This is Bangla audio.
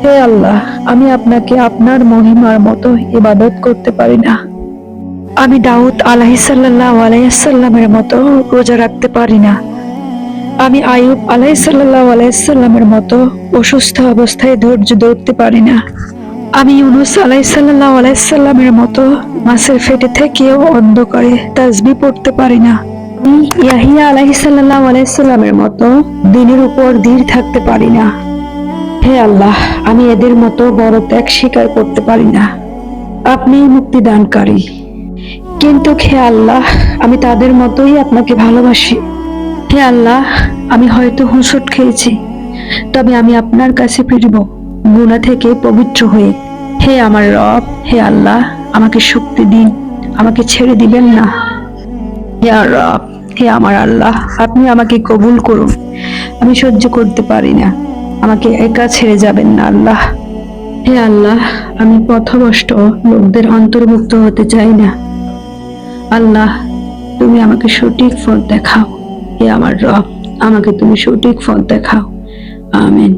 হে আল্লাহ, আমি আপনাকে আপনার মহিমার মতো ইবাদত করতে পারি না। আমি দাউদ আলাইহিসসালামু আলাইহিসসালামের মতো রোজা রাখতে পারি না। আমি আইয়ুব আলাইহিসসালামু আলাইহিসসালামের মতো অসুস্থ অবস্থায় ধৈর্য ধরতে পারি না। আমি ইউনূস আলাইহিসসালামু আলাইহিসসালামের মতো মাছের পেটে থেকেও অন্ধকারে তাসবিহ পড়তে পারি না। আমি ইয়াহিয়া আলাইহিসসালামু আলাইহিসসালামের মতো দিনের উপর ধীর থাকতে পারি না। হে আল্লাহ, আমি এদের মতো বড় ত্যাগ স্বীকার করতে পারি না। আপনি মুক্তিদানকারী, কিন্তু হে আল্লাহ, আমি তাদের মতোই আপনাকে ভালোবাসি। হে আল্লাহ, আমি হয়তো হোঁচট খেয়েছি, তবে আমি আপনার কাছে ফিরব গুনাহ থেকে পবিত্র হয়ে। হে আমার রব, হে আল্লাহ, আমাকে শক্তি দিন, আমাকে ছেড়ে দিবেন না। হে রব, হে আমার আল্লাহ, আপনি আমাকে কবুল করুন। আমি সহ্য করতে পারি না, আমাকে একা ছেড়ে যাবেন না আল্লাহ। হে আল্লাহ, আমি পথভ্রষ্ট লোকদের অন্তর্ভুক্ত হতে চাই না। আল্লাহ, তুমি আমাকে সঠিক পথ দেখাও। হে আমার রব, আমাকে তুমি সঠিক পথ দেখাও। আমিন।